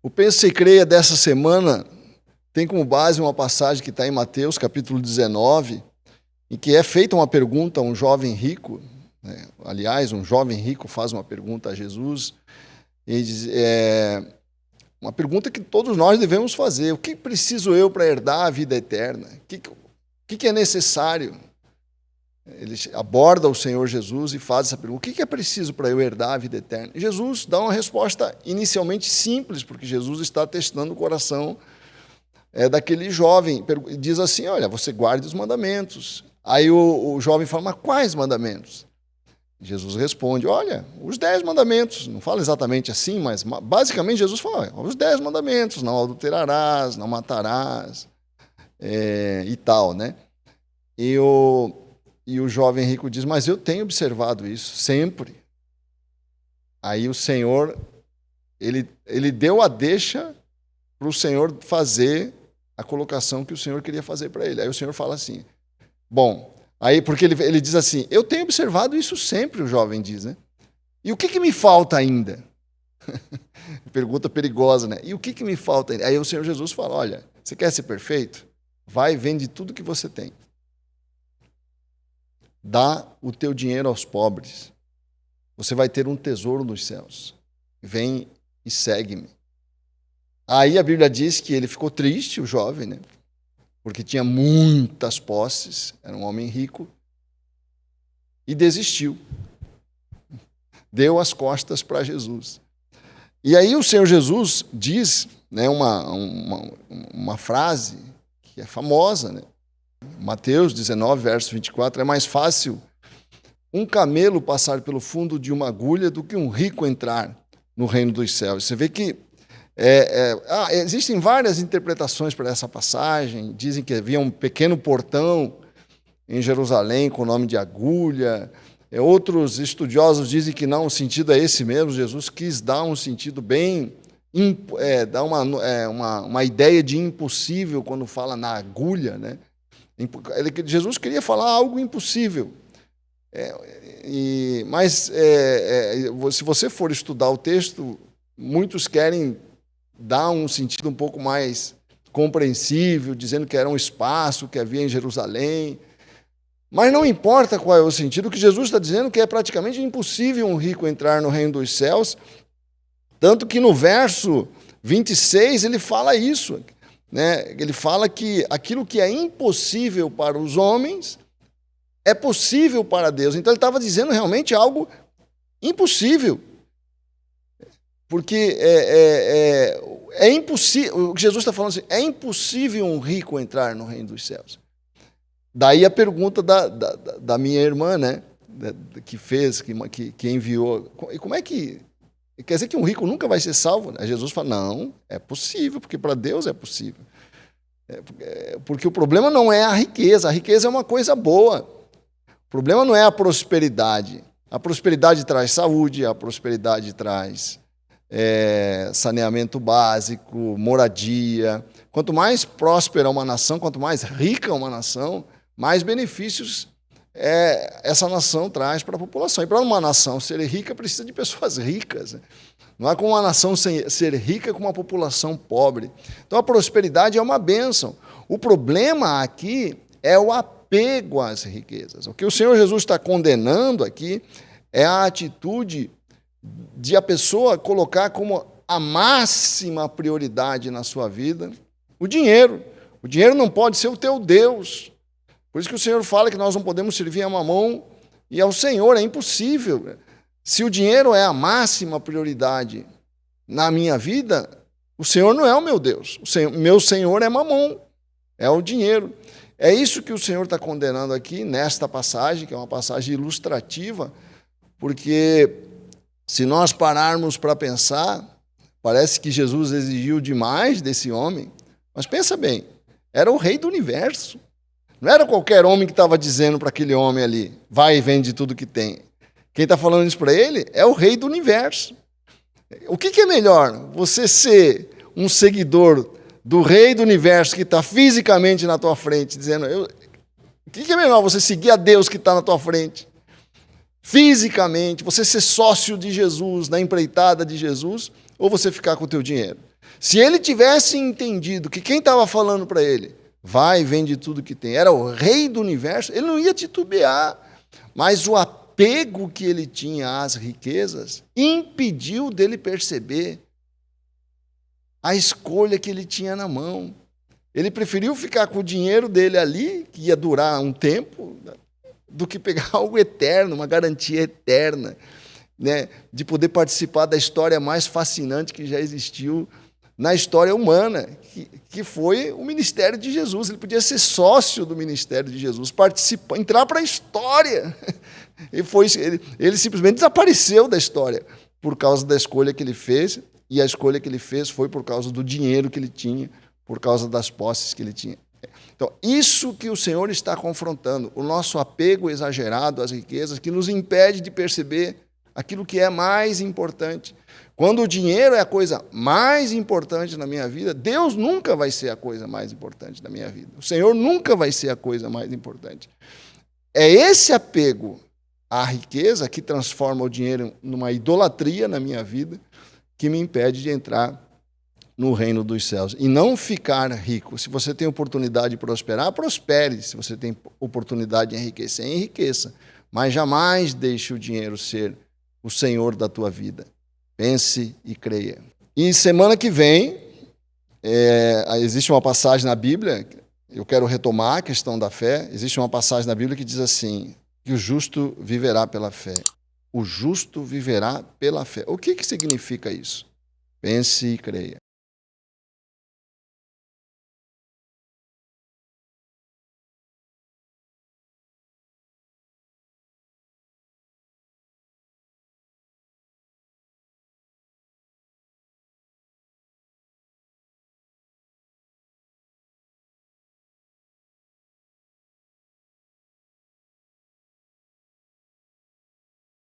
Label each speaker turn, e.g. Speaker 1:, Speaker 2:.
Speaker 1: O Pensa e Creia dessa semana tem como base uma passagem que está em Mateus, capítulo 19, em que é feita uma pergunta a um jovem rico, né? Aliás, um jovem rico faz uma pergunta a Jesus, e diz, uma pergunta que todos nós devemos fazer: o que preciso eu para herdar a vida eterna? O que é necessário? Ele aborda o Senhor Jesus e faz essa pergunta: o que é preciso para eu herdar a vida eterna? E Jesus dá uma resposta inicialmente simples, porque Jesus está testando o coração daquele jovem. Diz assim: olha, você guarde os mandamentos. Aí o jovem fala: mas quais mandamentos? Jesus responde: olha, os 10 mandamentos. Não fala exatamente assim, mas basicamente Jesus fala: olha, os 10 mandamentos, não adulterarás, não matarás, e tal, né? E o jovem rico diz: mas eu tenho observado isso sempre. Aí o Senhor, ele deu a deixa para o Senhor fazer a colocação que o Senhor queria fazer para ele. Aí o Senhor fala assim: bom, aí porque ele diz assim: eu tenho observado isso sempre, o jovem diz, né? E o que me falta ainda? Pergunta perigosa, né? E o que me falta ainda? Aí o Senhor Jesus fala: olha, você quer ser perfeito? Vai e vende tudo que você tem. Dá o teu dinheiro aos pobres. Você vai ter um tesouro nos céus. Vem e segue-me. Aí a Bíblia diz que ele ficou triste, o jovem, né? Porque tinha muitas posses, era um homem rico, e desistiu. Deu as costas para Jesus. E aí o Senhor Jesus diz, né, uma frase que é famosa, né? Mateus 19, verso 24, é mais fácil um camelo passar pelo fundo de uma agulha do que um rico entrar no reino dos céus. Você vê que existem várias interpretações para essa passagem. Dizem que havia um pequeno portão em Jerusalém com o nome de agulha. Outros estudiosos dizem que não, o sentido é esse mesmo. Jesus quis dar um sentido bem... dar uma ideia de impossível quando fala na agulha, né? Jesus queria falar algo impossível. Mas se você for estudar o texto, muitos querem dar um sentido um pouco mais compreensível, dizendo que era um espaço que havia em Jerusalém. Mas não importa qual é o sentido, o que Jesus está dizendo que é praticamente impossível um rico entrar no reino dos céus, tanto que no verso 26 ele fala isso, né? Ele fala que aquilo que é impossível para os homens é possível para Deus. Então ele estava dizendo realmente algo impossível. Porque é impossível, o que Jesus está falando assim, é impossível um rico entrar no reino dos céus. Daí a pergunta da minha irmã, né, que fez, que enviou. E como é que... Quer dizer que um rico nunca vai ser salvo? Aí Jesus fala: não, é possível, porque para Deus é possível. Porque o problema não é a riqueza é uma coisa boa. O problema não é a prosperidade. A prosperidade traz saúde, a prosperidade traz saneamento básico, moradia. Quanto mais próspera uma nação, quanto mais rica uma nação, mais benefícios essa nação traz para a população. E para uma nação ser rica, precisa de pessoas ricas. Não é como uma nação ser rica com uma população pobre. Então a prosperidade é uma bênção. O problema aqui é o apego às riquezas. O que o Senhor Jesus está condenando aqui é a atitude de a pessoa colocar como a máxima prioridade na sua vida o dinheiro. O dinheiro não pode ser o teu Deus. Por isso que o Senhor fala que nós não podemos servir a Mamon e ao Senhor, é impossível. Se o dinheiro é a máxima prioridade na minha vida, o Senhor não é o meu Deus. Meu Senhor é Mamon, é o dinheiro. É isso que o Senhor está condenando aqui nesta passagem, que é uma passagem ilustrativa, porque se nós pararmos para pensar, parece que Jesus exigiu demais desse homem, mas pensa bem, era o rei do universo. Não era qualquer homem que estava dizendo para aquele homem ali: vai e vende tudo que tem. Quem está falando isso para ele é o rei do universo. O que é melhor? Você ser um seguidor do rei do universo que está fisicamente na tua frente, dizendo... O que é melhor? Você seguir a Deus que está na tua frente? Fisicamente, você ser sócio de Jesus, na empreitada de Jesus, ou você ficar com o teu dinheiro? Se ele tivesse entendido que quem estava falando para ele, vai e vende tudo que tem, era o rei do universo, ele não ia titubear. Mas o apego que ele tinha às riquezas impediu dele perceber a escolha que ele tinha na mão. Ele preferiu ficar com o dinheiro dele ali, que ia durar um tempo, do que pegar algo eterno, uma garantia eterna, né, de poder participar da história mais fascinante que já existiu na história humana, que foi o ministério de Jesus. Ele podia ser sócio do ministério de Jesus, participar, entrar para a história. Ele simplesmente desapareceu da história por causa da escolha que ele fez, e a escolha que ele fez foi por causa do dinheiro que ele tinha, por causa das posses que ele tinha. Então, isso que o Senhor está confrontando, o nosso apego exagerado às riquezas, que nos impede de perceber aquilo que é mais importante. Quando o dinheiro é a coisa mais importante na minha vida, Deus nunca vai ser a coisa mais importante da minha vida. O Senhor nunca vai ser a coisa mais importante. É esse apego à riqueza que transforma o dinheiro numa idolatria na minha vida, que me impede de entrar no reino dos céus. E não ficar rico. Se você tem oportunidade de prosperar, prospere. Se você tem oportunidade de enriquecer, enriqueça. Mas jamais deixe o dinheiro ser o senhor da tua vida. Pense e creia. E semana que vem, existe uma passagem na Bíblia, eu quero retomar a questão da fé. Existe uma passagem na Bíblia que diz assim, que o justo viverá pela fé. O justo viverá pela fé. O que significa isso? Pense e creia.